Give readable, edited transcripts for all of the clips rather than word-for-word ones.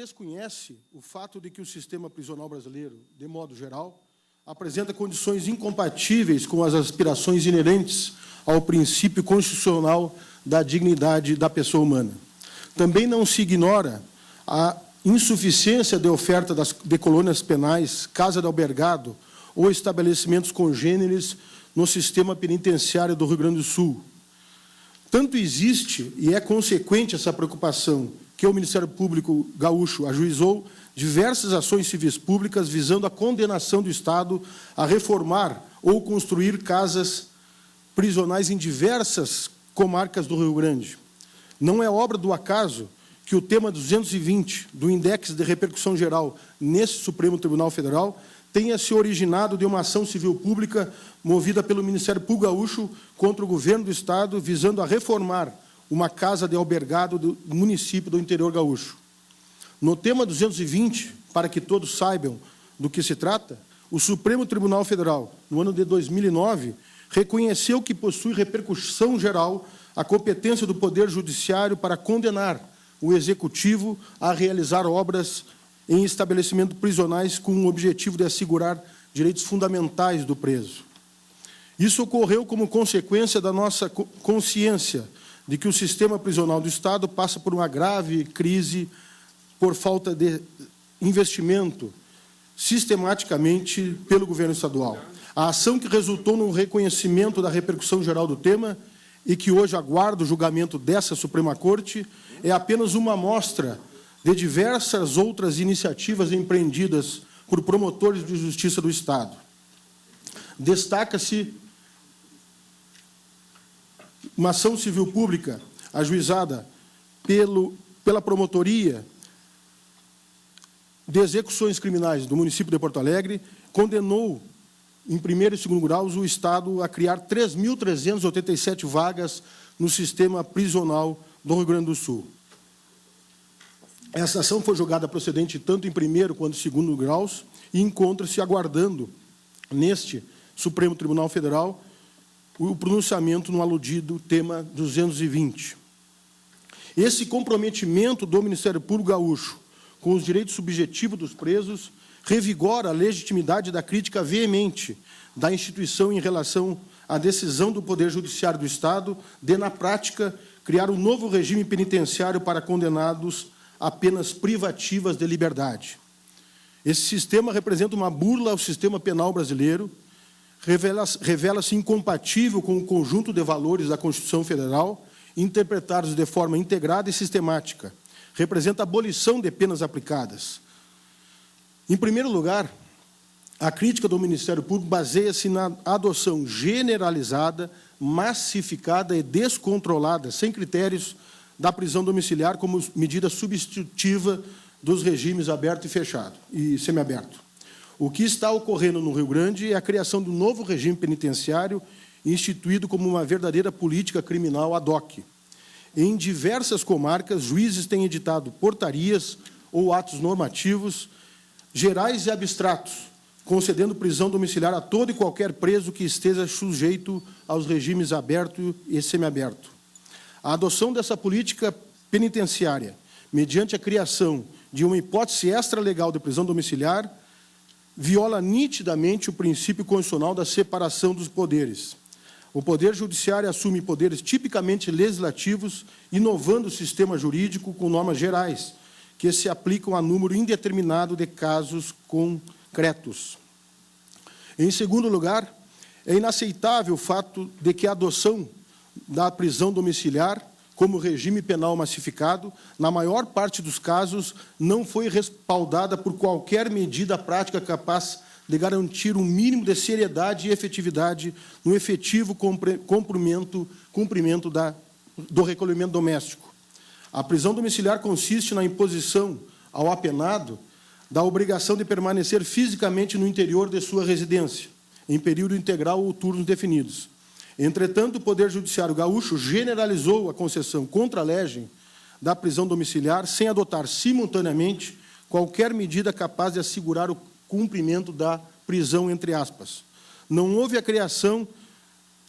desconhece o fato de que o sistema prisional brasileiro, de modo geral, apresenta condições incompatíveis com as aspirações inerentes ao princípio constitucional da dignidade da pessoa humana. Também não se ignora a insuficiência de oferta de colônias penais, casa de albergado ou estabelecimentos congêneres no sistema penitenciário do Rio Grande do Sul. Tanto existe e é consequente essa preocupação que o Ministério Público Gaúcho ajuizou diversas ações civis públicas visando a condenação do Estado a reformar ou construir casas prisionais em diversas comarcas do Rio Grande. Não é obra do acaso que o tema 220 do Index de Repercussão Geral nesse Supremo Tribunal Federal tenha se originado de uma ação civil pública movida pelo Ministério Público Gaúcho contra o governo do Estado, visando a reformar uma casa de albergado do município do interior gaúcho. No tema 220, para que todos saibam do que se trata, o Supremo Tribunal Federal, no ano de 2009, reconheceu que possui repercussão geral a competência do Poder Judiciário para condenar o Executivo a realizar obras em estabelecimentos prisionais com o objetivo de assegurar direitos fundamentais do preso. Isso ocorreu como consequência da nossa consciência de que o sistema prisional do Estado passa por uma grave crise por falta de investimento sistematicamente pelo governo estadual. A ação que resultou no reconhecimento da repercussão geral do tema e que hoje aguarda o julgamento dessa Suprema Corte é apenas uma amostra de diversas outras iniciativas empreendidas por promotores de justiça do Estado. Destaca-se uma ação civil pública ajuizada pela Promotoria de Execuções Criminais do município de Porto Alegre, condenou, em primeiro e segundo graus, o Estado a criar 3.387 vagas no sistema prisional do Rio Grande do Sul. Essa ação foi julgada procedente tanto em primeiro quanto em segundo graus e encontra-se aguardando, neste Supremo Tribunal Federal, o pronunciamento no aludido tema 220. Esse comprometimento do Ministério Público Gaúcho com os direitos subjetivos dos presos revigora a legitimidade da crítica veemente da instituição em relação à decisão do Poder Judiciário do Estado de, na prática, criar um novo regime penitenciário para condenados a penas privativas de liberdade. Esse sistema representa uma burla ao sistema penal brasileiro, revela-se incompatível com o conjunto de valores da Constituição Federal, interpretados de forma integrada e sistemática. Representa a abolição de penas aplicadas. Em primeiro lugar, a crítica do Ministério Público baseia-se na adoção generalizada, massificada e descontrolada, sem critérios, da prisão domiciliar como medida substitutiva dos regimes aberto e fechado e semiaberto. O que está ocorrendo no Rio Grande é a criação de um novo regime penitenciário instituído como uma verdadeira política criminal ad hoc. Em diversas comarcas, juízes têm editado portarias ou atos normativos gerais e abstratos, concedendo prisão domiciliar a todo e qualquer preso que esteja sujeito aos regimes aberto e semiaberto. A adoção dessa política penitenciária, mediante a criação de uma hipótese extralegal de prisão domiciliar, viola nitidamente o princípio constitucional da separação dos poderes. O Poder Judiciário assume poderes tipicamente legislativos, inovando o sistema jurídico com normas gerais, que se aplicam a número indeterminado de casos concretos. Em segundo lugar, é inaceitável o fato de que a adoção da prisão domiciliar como regime penal massificado, na maior parte dos casos, não foi respaldada por qualquer medida prática capaz de garantir um mínimo de seriedade e efetividade no efetivo cumprimento do recolhimento doméstico. A prisão domiciliar consiste na imposição ao apenado da obrigação de permanecer fisicamente no interior de sua residência, em período integral ou turnos definidos. Entretanto, o Poder Judiciário gaúcho generalizou a concessão contra legem da prisão domiciliar sem adotar simultaneamente qualquer medida capaz de assegurar o cumprimento da prisão, entre aspas. Não houve a criação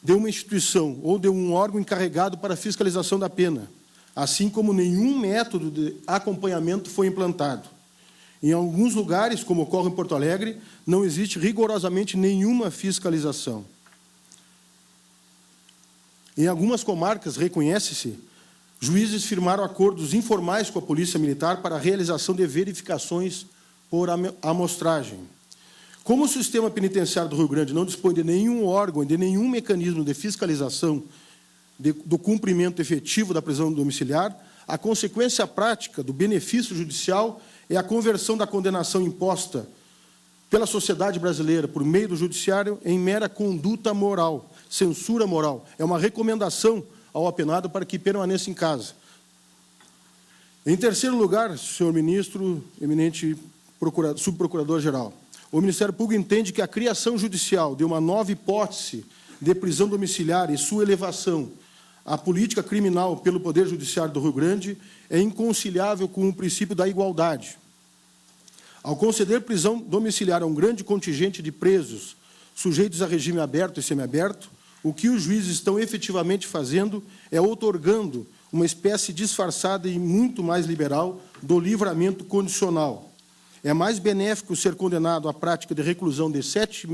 de uma instituição ou de um órgão encarregado para a fiscalização da pena. assim como nenhum método de acompanhamento foi implantado. Em alguns lugares, como ocorre em Porto Alegre, não existe rigorosamente nenhuma fiscalização. Em algumas comarcas, reconhece-se, juízes firmaram acordos informais com a Polícia Militar para a realização de verificações por amostragem. Como o sistema penitenciário do Rio Grande não dispõe de nenhum órgão, de nenhum mecanismo de fiscalização do cumprimento efetivo da prisão domiciliar, a consequência prática do benefício judicial é a conversão da condenação imposta pela sociedade brasileira por meio do judiciário em mera conduta moral, censura moral. É uma recomendação ao apenado para que permaneça em casa. Em terceiro lugar, senhor ministro, eminente subprocurador-geral, o Ministério Público entende que a criação judicial de uma nova hipótese de prisão domiciliar e sua elevação à política criminal pelo Poder Judiciário do Rio Grande é inconciliável com o princípio da igualdade. Ao conceder prisão domiciliar a um grande contingente de presos sujeitos a regime aberto e semiaberto, o que os juízes estão efetivamente fazendo é outorgando uma espécie disfarçada e muito mais liberal do livramento condicional. É mais benéfico ser condenado à prática de reclusão de 7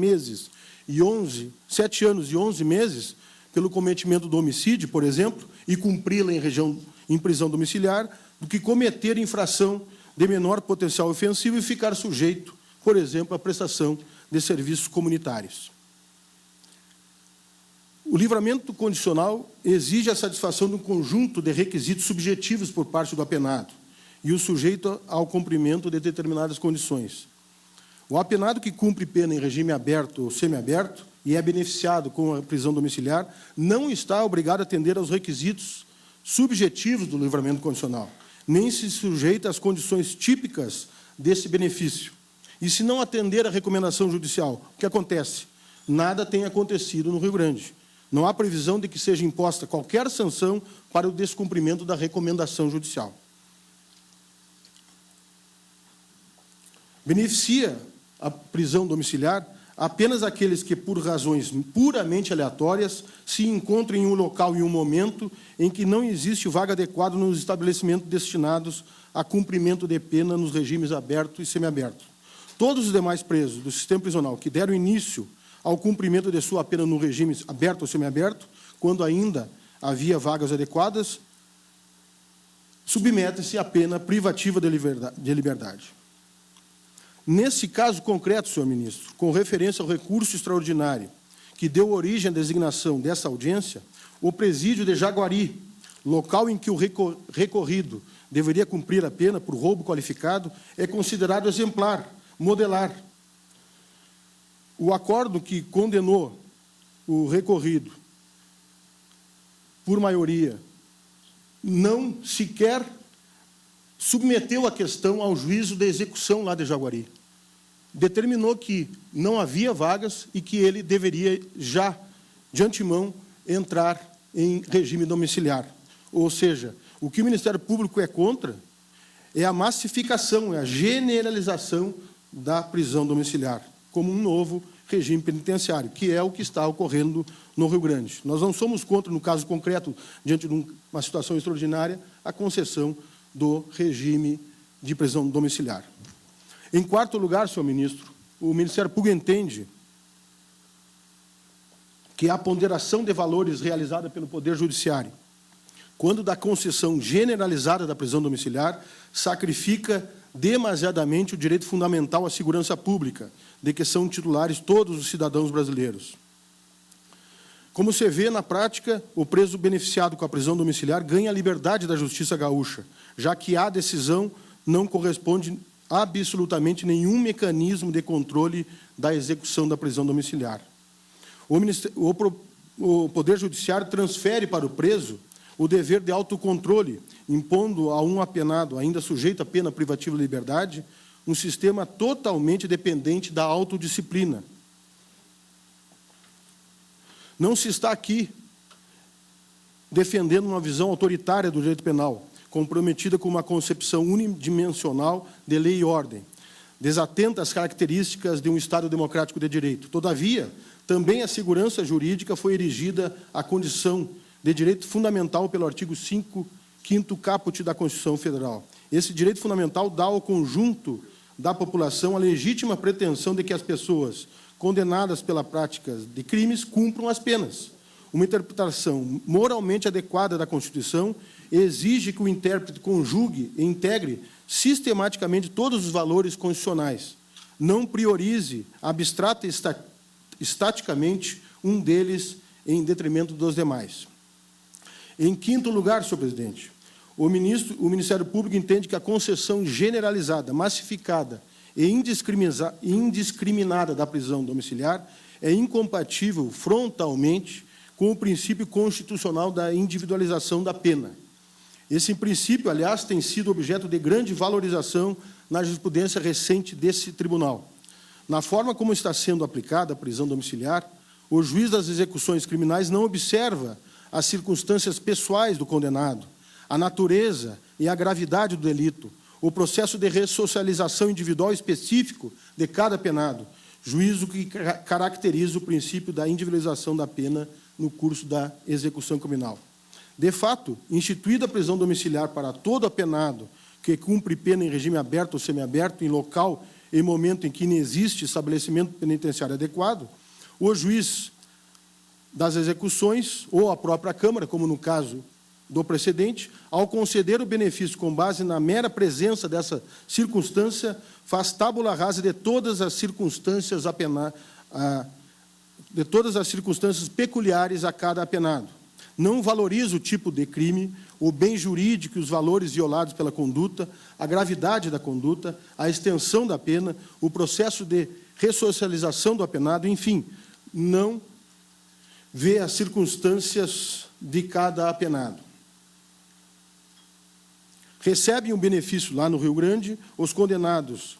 anos e 11 meses pelo cometimento do homicídio, por exemplo, e cumpri-la em prisão domiciliar, do que cometer infração de menor potencial ofensivo e ficar sujeito, por exemplo, à prestação de serviços comunitários. O livramento condicional exige a satisfação de um conjunto de requisitos subjetivos por parte do apenado e o sujeito ao cumprimento de determinadas condições. O apenado que cumpre pena em regime aberto ou semiaberto e é beneficiado com a prisão domiciliar não está obrigado a atender aos requisitos subjetivos do livramento condicional, nem se sujeita às condições típicas desse benefício. E se não atender à recomendação judicial, o que acontece? Nada tem acontecido no Rio Grande. Não há previsão de que seja imposta qualquer sanção para o descumprimento da recomendação judicial. Beneficia a prisão domiciliar apenas aqueles que, por razões puramente aleatórias, se encontram em um local e um momento em que não existe vaga adequada nos estabelecimentos destinados a cumprimento de pena nos regimes aberto e semiaberto. Todos os demais presos do sistema prisional que deram início ao cumprimento de sua pena no regime aberto ou semiaberto, quando ainda havia vagas adequadas, submetem-se à pena privativa de liberdade. Nesse caso concreto, senhor ministro, com referência ao recurso extraordinário que deu origem à designação dessa audiência, o presídio de Jaguari, local em que o recorrido deveria cumprir a pena por roubo qualificado, é considerado exemplar, modelar. O acordo que condenou o recorrido por maioria não sequer submeteu a questão ao juízo de execução lá de Jaguari. Determinou que não havia vagas e que ele deveria já, de antemão, entrar em regime domiciliar. Ou seja, o que o Ministério Público é contra é a massificação, é a generalização da prisão domiciliar, como um novo regime penitenciário, que é o que está ocorrendo no Rio Grande. Nós não somos contra, no caso concreto, diante de uma situação extraordinária, a concessão do regime de prisão domiciliar. Em quarto lugar, senhor ministro, o Ministério Público entende que a ponderação de valores realizada pelo Poder Judiciário, quando da concessão generalizada da prisão domiciliar, sacrifica demasiadamente o direito fundamental à segurança pública, de que são titulares todos os cidadãos brasileiros. Como se vê na prática, o preso beneficiado com a prisão domiciliar ganha a liberdade da justiça gaúcha, já que à decisão não corresponde absolutamente nenhum mecanismo de controle da execução da prisão domiciliar. O Poder Judiciário transfere para o preso o dever de autocontrole, impondo a um apenado, ainda sujeito à pena privativa de liberdade, um sistema totalmente dependente da autodisciplina. Não se está aqui defendendo uma visão autoritária do direito penal, comprometida com uma concepção unidimensional de lei e ordem, desatenta às características de um Estado democrático de direito. Todavia, também a segurança jurídica foi erigida à condição de direito fundamental pelo artigo 5º 5º caput da Constituição Federal. Esse direito fundamental dá ao conjunto da população a legítima pretensão de que as pessoas condenadas pela prática de crimes cumpram as penas. Uma interpretação moralmente adequada da Constituição exige que o intérprete conjugue e integre sistematicamente todos os valores constitucionais, não priorize abstrata e estaticamente um deles em detrimento dos demais. Em 5º lugar, senhor presidente, o Ministério Público entende que a concessão generalizada, massificada e indiscriminada da prisão domiciliar é incompatível frontalmente com o princípio constitucional da individualização da pena. Esse princípio, aliás, tem sido objeto de grande valorização na jurisprudência recente desse tribunal. Na forma como está sendo aplicada a prisão domiciliar, o juiz das execuções criminais não observa as circunstâncias pessoais do condenado, a natureza e a gravidade do delito, o processo de ressocialização individual específico de cada penado, juízo que caracteriza o princípio da individualização da pena no curso da execução criminal. De fato, instituída a prisão domiciliar para todo apenado que cumpre pena em regime aberto ou semiaberto, em local e momento em que não existe estabelecimento penitenciário adequado, o juiz das execuções ou a própria Câmara, como no caso do precedente, ao conceder o benefício com base na mera presença dessa circunstância, faz tábula rasa de todas as circunstâncias peculiares a cada apenado. Não valoriza o tipo de crime, o bem jurídico e os valores violados pela conduta, a gravidade da conduta, a extensão da pena, o processo de ressocialização do apenado, enfim, não vê as circunstâncias de cada apenado. Recebem o benefício lá no Rio Grande os condenados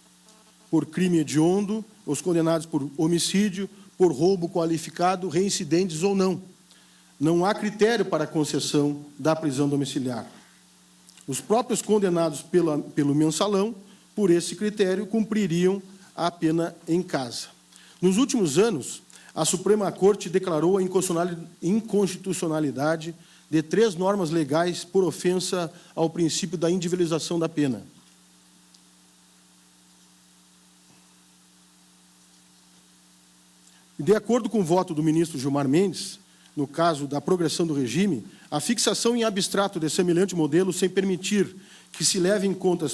por crime hediondo, os condenados por homicídio, por roubo qualificado, reincidentes ou não. Não há critério para a concessão da prisão domiciliar. Os próprios condenados pelo mensalão, por esse critério, cumpririam a pena em casa. Nos últimos anos, a Suprema Corte declarou a inconstitucionalidade de 3 normas legais por ofensa ao princípio da individualização da pena. De acordo com o voto do ministro Gilmar Mendes, no caso da progressão do regime, a fixação em abstrato de semelhante modelo, sem permitir que se leve em conta as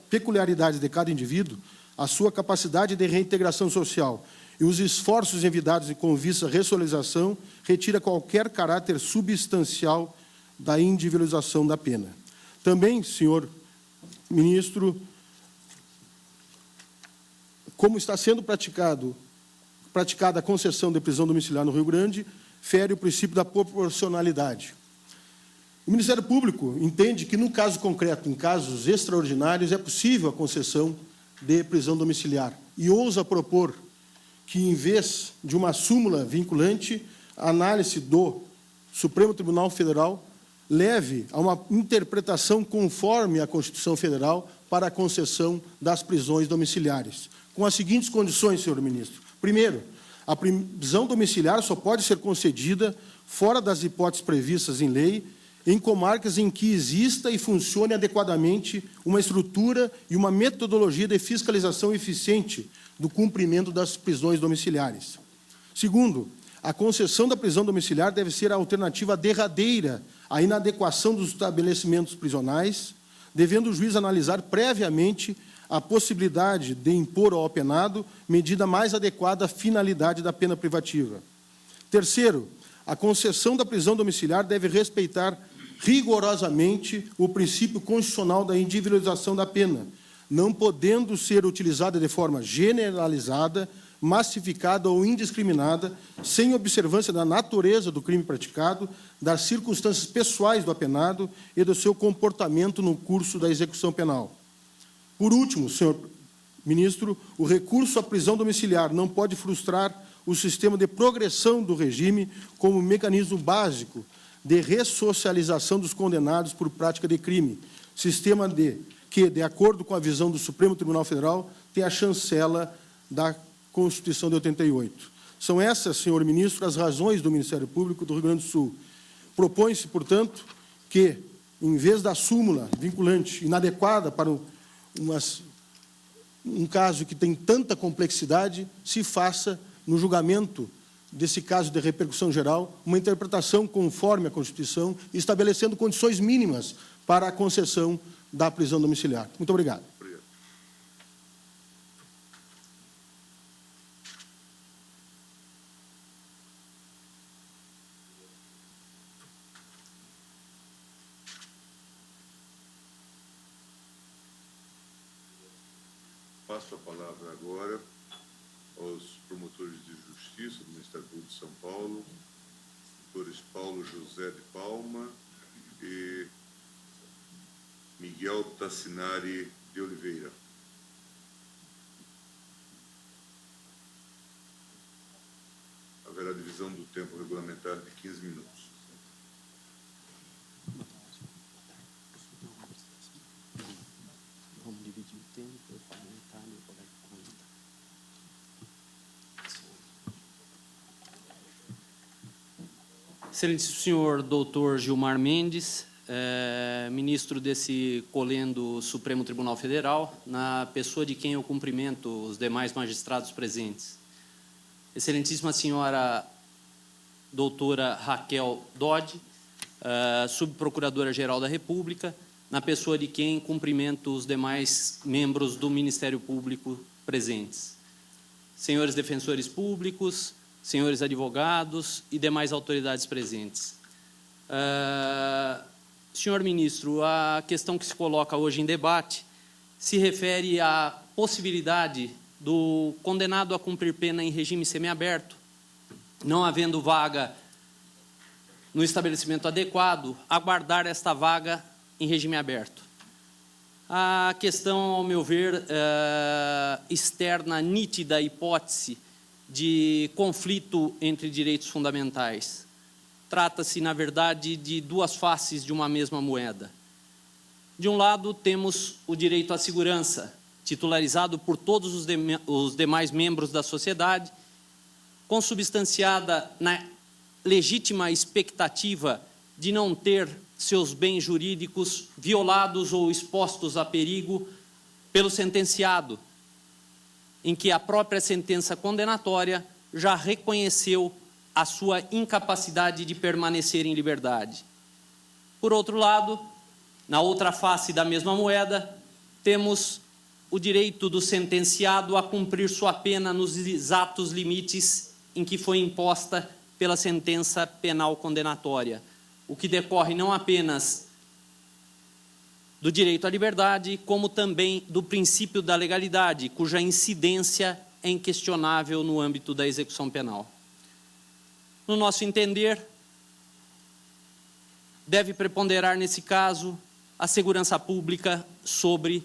peculiaridades de cada indivíduo, a sua capacidade de reintegração social e os esforços envidados com vista à ressocialização, retira qualquer caráter substancial da individualização da pena. Também, senhor ministro, como está sendo praticada a concessão de prisão domiciliar no Rio Grande, fere o princípio da proporcionalidade. O Ministério Público entende que, no caso concreto, em casos extraordinários, é possível a concessão de prisão domiciliar e ousa propor que, em vez de uma súmula vinculante, a análise do Supremo Tribunal Federal leve a uma interpretação conforme a Constituição Federal para a concessão das prisões domiciliares, com as seguintes condições, senhor ministro. Primeiro, a prisão domiciliar só pode ser concedida fora das hipóteses previstas em lei, em comarcas em que exista e funcione adequadamente uma estrutura e uma metodologia de fiscalização eficiente do cumprimento das prisões domiciliares. Segundo, a concessão da prisão domiciliar deve ser a alternativa derradeira à inadequação dos estabelecimentos prisionais, devendo o juiz analisar previamente a possibilidade de impor ao apenado medida mais adequada à finalidade da pena privativa. Terceiro, a concessão da prisão domiciliar deve respeitar rigorosamente o princípio constitucional da individualização da pena, não podendo ser utilizada de forma generalizada, massificada ou indiscriminada, sem observância da natureza do crime praticado, das circunstâncias pessoais do apenado e do seu comportamento no curso da execução penal. Por último, senhor ministro, o recurso à prisão domiciliar não pode frustrar o sistema de progressão do regime como mecanismo básico de ressocialização dos condenados por prática de crime, sistema que, de acordo com a visão do Supremo Tribunal Federal, tem a chancela da Constituição de 88. São essas, senhor ministro, as razões do Ministério Público do Rio Grande do Sul. Propõe-se, portanto, que em vez da súmula vinculante inadequada para um caso que tem tanta complexidade, se faça, no julgamento desse caso de repercussão geral, uma interpretação conforme a Constituição, estabelecendo condições mínimas para a concessão da prisão domiciliar. Muito obrigado. Passo a palavra agora aos promotores de justiça do Ministério Público de São Paulo, doutores Paulo José de Palma e Miguel Tassinari de Oliveira. Haverá divisão do tempo regulamentar de 15 minutos. Vamos dividir o tempo, eu parlamentar, meu colega comenta. Excelentíssimo senhor doutor Gilmar Mendes, ministro desse colendo Supremo Tribunal Federal, na pessoa de quem eu cumprimento os demais magistrados presentes. Excelentíssima senhora doutora Raquel Dodge, subprocuradora-geral da República, na pessoa de quem cumprimento os demais membros do Ministério Público presentes. Senhores defensores públicos, senhores advogados e demais autoridades presentes. Senhor ministro, a questão que se coloca hoje em debate se refere à possibilidade do condenado a cumprir pena em regime semiaberto, não havendo vaga no estabelecimento adequado, aguardar esta vaga em regime aberto. A questão, ao meu ver, externa a nítida hipótese de conflito entre direitos fundamentais. Trata-se, na verdade, de duas faces de uma mesma moeda. De um lado, temos o direito à segurança, titularizado por todos os demais membros da sociedade, consubstanciada na legítima expectativa de não ter seus bens jurídicos violados ou expostos a perigo pelo sentenciado, em que a própria sentença condenatória já reconheceu a sua incapacidade de permanecer em liberdade. Por outro lado, na outra face da mesma moeda, temos o direito do sentenciado a cumprir sua pena nos exatos limites em que foi imposta pela sentença penal condenatória, o que decorre não apenas do direito à liberdade, como também do princípio da legalidade, cuja incidência é inquestionável no âmbito da execução penal. No nosso entender, deve preponderar, nesse caso, a segurança pública sobre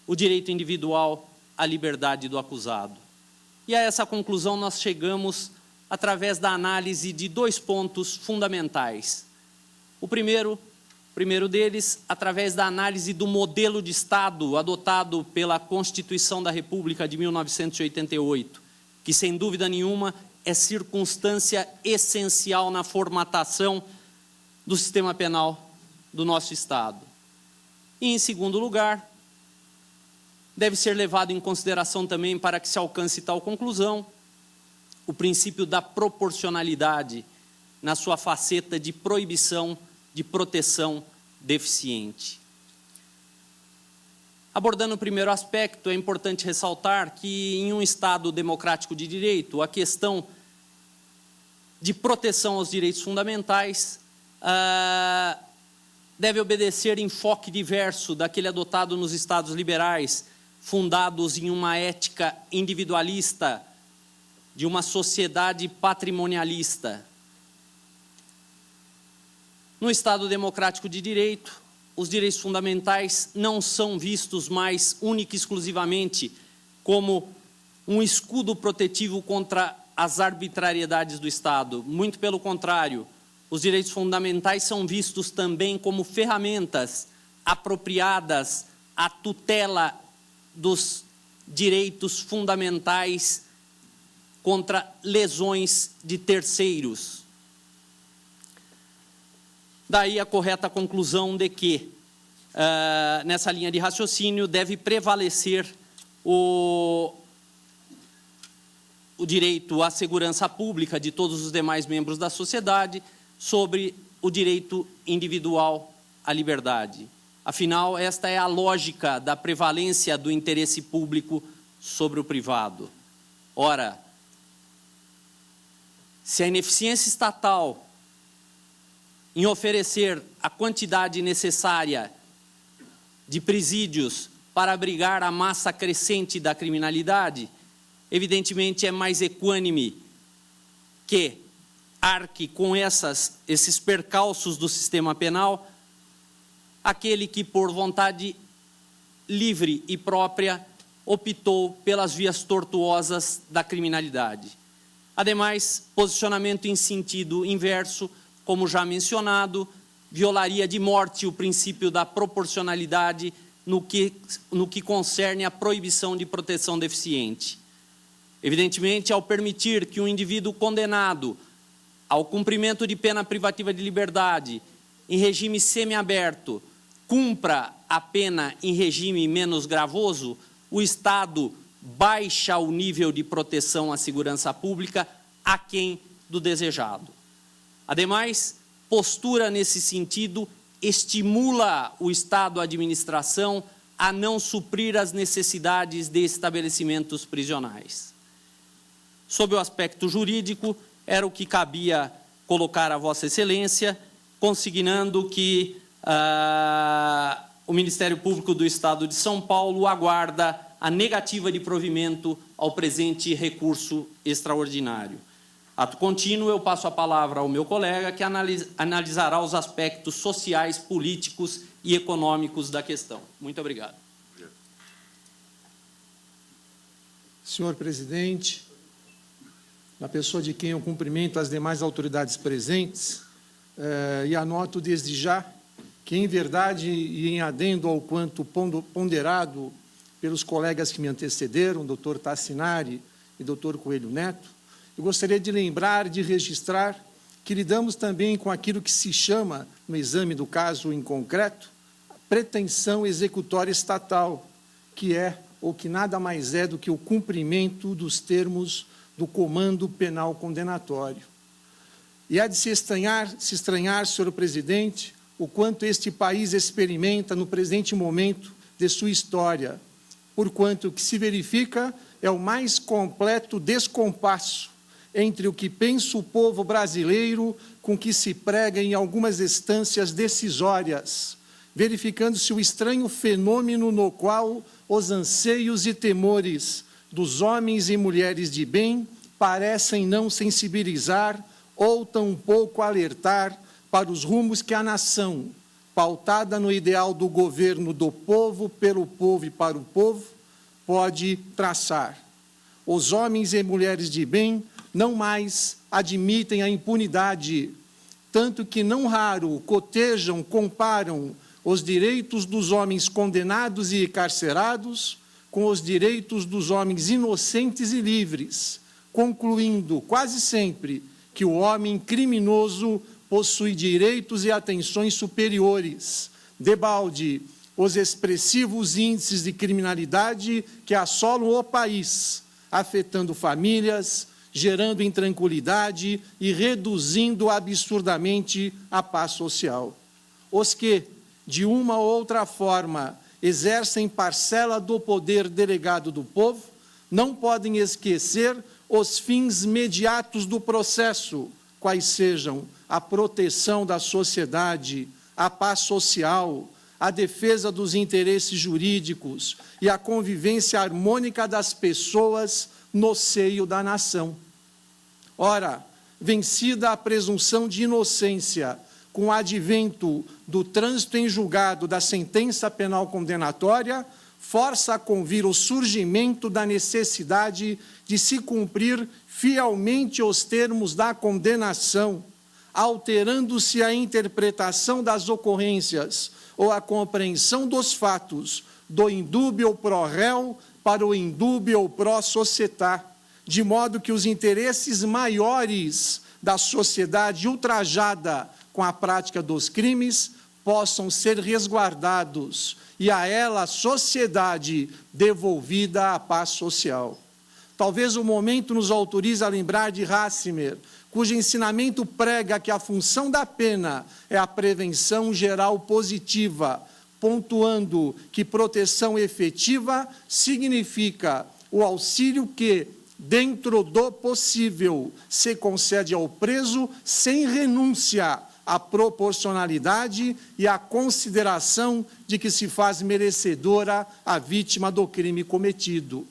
o direito individual à liberdade do acusado. E a essa conclusão nós chegamos através da análise de dois pontos fundamentais. O primeiro deles, através da análise do modelo de Estado adotado pela Constituição da República de 1988, que, sem dúvida nenhuma, é circunstância essencial na formatação do sistema penal do nosso Estado. E, em segundo lugar, deve ser levado em consideração também, para que se alcance tal conclusão, o princípio da proporcionalidade na sua faceta de proibição de proteção deficiente. Abordando o primeiro aspecto, é importante ressaltar que, em um Estado democrático de direito, a questão de proteção aos direitos fundamentais deve obedecer enfoque diverso daquele adotado nos Estados liberais, fundados em uma ética individualista, de uma sociedade patrimonialista. No Estado democrático de direito, os direitos fundamentais não são vistos mais única e exclusivamente como um escudo protetivo contra as arbitrariedades do Estado. Muito pelo contrário, os direitos fundamentais são vistos também como ferramentas apropriadas à tutela dos direitos fundamentais contra lesões de terceiros. Daí a correta conclusão de que, nessa linha de raciocínio, deve prevalecer o direito à segurança pública de todos os demais membros da sociedade sobre o direito individual à liberdade. Afinal, esta é a lógica da prevalência do interesse público sobre o privado. Ora, se a ineficiência estatal em oferecer a quantidade necessária de presídios para abrigar a massa crescente da criminalidade, evidentemente é mais equânime que arque com esses percalços do sistema penal aquele que, por vontade livre e própria, optou pelas vias tortuosas da criminalidade. Ademais, posicionamento em sentido inverso, como já mencionado, violaria de morte o princípio da proporcionalidade no que concerne à proibição de proteção deficiente. Evidentemente, ao permitir que um indivíduo condenado ao cumprimento de pena privativa de liberdade em regime semiaberto cumpra a pena em regime menos gravoso, o Estado baixa o nível de proteção à segurança pública aquém do desejado. Ademais, postura nesse sentido estimula o Estado-administração a não suprir as necessidades de estabelecimentos prisionais. Sob o aspecto jurídico, era o que cabia colocar a Vossa Excelência, consignando que o Ministério Público do Estado de São Paulo aguarda a negativa de provimento ao presente recurso extraordinário. Ato contínuo, eu passo a palavra ao meu colega, que analisará os aspectos sociais, políticos e econômicos da questão. Muito obrigado. Senhor presidente, na pessoa de quem eu cumprimento as demais autoridades presentes, e anoto desde já que, em verdade e em adendo ao quanto ponderado pelos colegas que me antecederam, doutor Tassinari e doutor Coelho Neto, eu gostaria de lembrar, de registrar, que lidamos também com aquilo que se chama, no exame do caso em concreto, a pretensão executória estatal, que é, ou que nada mais é do que o cumprimento dos termos do comando penal condenatório. E há de se estranhar, senhor presidente, o quanto este país experimenta no presente momento de sua história, porquanto o que se verifica é o mais completo descompasso entre o que pensa o povo brasileiro com que se prega em algumas instâncias decisórias, verificando-se o estranho fenômeno no qual os anseios e temores dos homens e mulheres de bem parecem não sensibilizar ou tampouco alertar para os rumos que a nação, pautada no ideal do governo do povo, pelo povo e para o povo, pode traçar. Os homens e mulheres de bem não mais admitem a impunidade, tanto que não raro cotejam, comparam os direitos dos homens condenados e encarcerados com os direitos dos homens inocentes e livres, concluindo quase sempre que o homem criminoso possui direitos e atenções superiores. Debalde, os expressivos índices de criminalidade que assolam o país, afetando famílias, gerando intranquilidade e reduzindo absurdamente a paz social. Os que, de uma ou outra forma, exercem parcela do poder delegado do povo, não podem esquecer os fins imediatos do processo, quais sejam a proteção da sociedade, a paz social, a defesa dos interesses jurídicos e a convivência harmônica das pessoas no seio da nação. Ora, vencida a presunção de inocência, com o advento do trânsito em julgado da sentença penal condenatória, força a convir o surgimento da necessidade de se cumprir fielmente os termos da condenação, alterando-se a interpretação das ocorrências ou a compreensão dos fatos do indúbio pro réu para o indúbio pro societá, de modo que os interesses maiores da sociedade ultrajada com com a prática dos crimes possam ser resguardados e a ela, a sociedade, devolvida à paz social. Talvez o momento nos autorize a lembrar de Hassemer, cujo ensinamento prega que a função da pena é a prevenção geral positiva, pontuando que proteção efetiva significa o auxílio que, dentro do possível, se concede ao preso sem renúncia à proporcionalidade e à consideração de que se faz merecedora a vítima do crime cometido.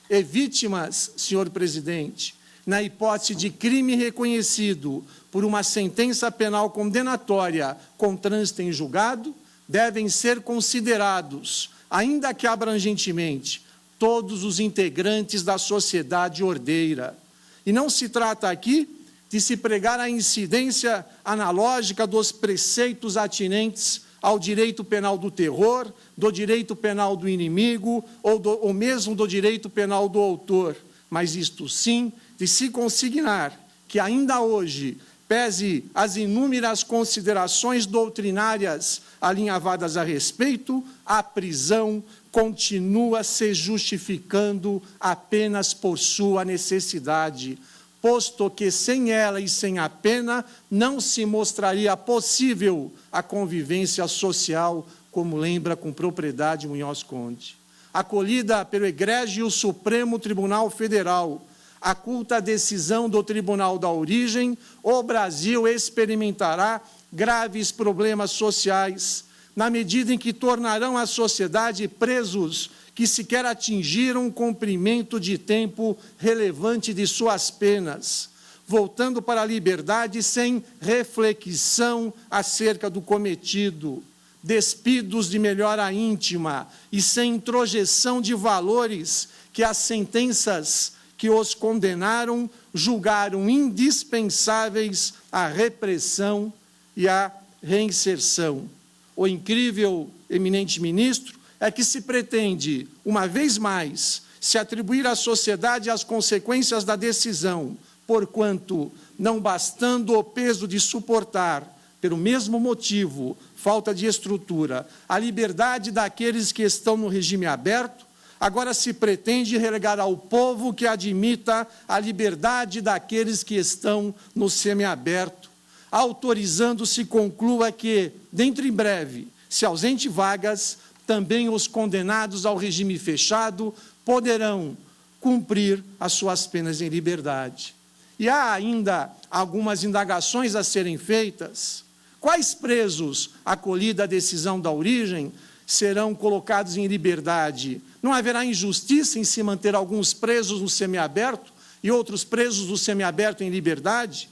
E vítimas, senhor presidente, na hipótese de crime reconhecido por uma sentença penal condenatória com trânsito em julgado, devem ser considerados, ainda que abrangentemente, todos os integrantes da sociedade ordeira. E não se trata aqui de se pregar a incidência analógica dos preceitos atinentes ao direito penal do terror, do direito penal do inimigo ou mesmo do direito penal do autor, mas isto sim de se consignar que ainda hoje, pese as inúmeras considerações doutrinárias alinhavadas a respeito, a prisão continua se justificando apenas por sua necessidade, posto que sem ela e sem a pena não se mostraria possível a convivência social, como lembra com propriedade Munhoz Conde. Acolhida pelo egrégio Supremo Tribunal Federal, a culta decisão do Tribunal da Origem, o Brasil experimentará graves problemas sociais, na medida em que tornarão a sociedade presos que sequer atingiram um comprimento de tempo relevante de suas penas, voltando para a liberdade sem reflexão acerca do cometido, despidos de melhora íntima e sem introjeção de valores que as sentenças que os condenaram julgaram indispensáveis à repressão e à reinserção. O incrível, eminente ministro, é que se pretende, uma vez mais, se atribuir à sociedade as consequências da decisão, porquanto, não bastando o peso de suportar, pelo mesmo motivo, falta de estrutura, a liberdade daqueles que estão no regime aberto, agora se pretende relegar ao povo que admita a liberdade daqueles que estão no semiaberto, autorizando-se conclua que, dentro em breve, se ausente vagas, também os condenados ao regime fechado poderão cumprir as suas penas em liberdade. E há ainda algumas indagações a serem feitas. Quais presos, acolhida a decisão da origem, serão colocados em liberdade? Não haverá injustiça em se manter alguns presos no semiaberto e outros presos no semiaberto em liberdade?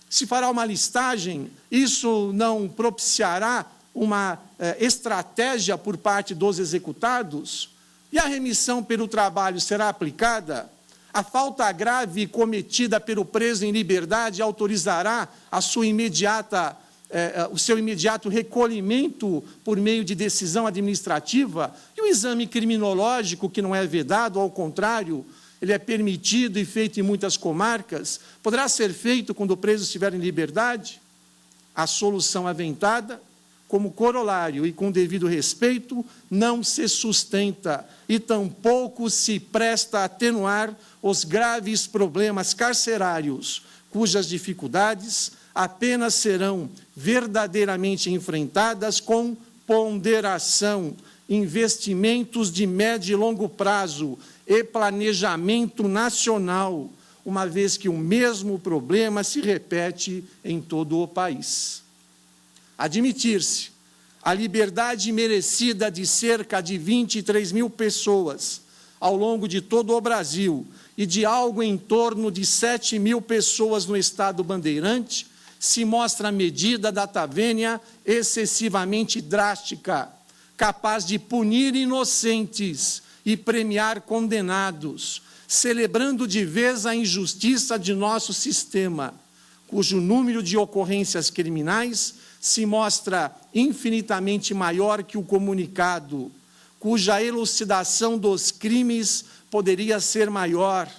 Se fará uma listagem, isso não propiciará uma estratégia por parte dos executados? E a remissão pelo trabalho será aplicada? A falta grave cometida pelo preso em liberdade autorizará a sua o seu imediato recolhimento por meio de decisão administrativa? E o exame criminológico, que não é vedado, ao contrário, ele é permitido e feito em muitas comarcas, poderá ser feito quando o preso estiver em liberdade? A solução aventada, como corolário e com devido respeito, não se sustenta e tampouco se presta a atenuar os graves problemas carcerários, cujas dificuldades apenas serão verdadeiramente enfrentadas com ponderação, investimentos de médio e longo prazo e planejamento nacional, uma vez que o mesmo problema se repete em todo o país. Admitir-se a liberdade merecida de cerca de 23 mil pessoas ao longo de todo o Brasil e de algo em torno de 7 mil pessoas no estado bandeirante, se mostra a medida data vênia excessivamente drástica, capaz de punir inocentes e premiar condenados, celebrando de vez a injustiça de nosso sistema, cujo número de ocorrências criminais se mostra infinitamente maior que o comunicado, cuja elucidação dos crimes poderia ser maior,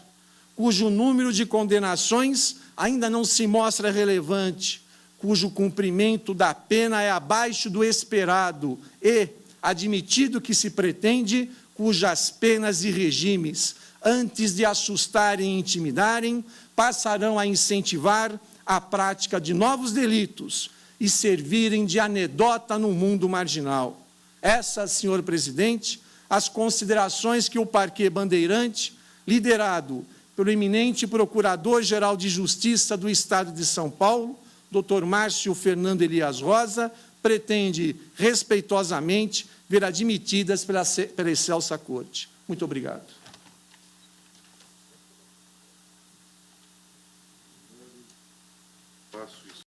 cujo número de condenações ainda não se mostra relevante, cujo cumprimento da pena é abaixo do esperado e, admitido que se pretende, cujas penas e regimes, antes de assustarem e intimidarem, passarão a incentivar a prática de novos delitos e servirem de anedota no mundo marginal. Essas, senhor presidente, as considerações que o Parquê Bandeirante, liderado pelo eminente Procurador-Geral de Justiça do Estado de São Paulo, Dr. Márcio Fernando Elias Rosa, pretende respeitosamente ver admitidas pela excelsa Corte. Muito obrigado.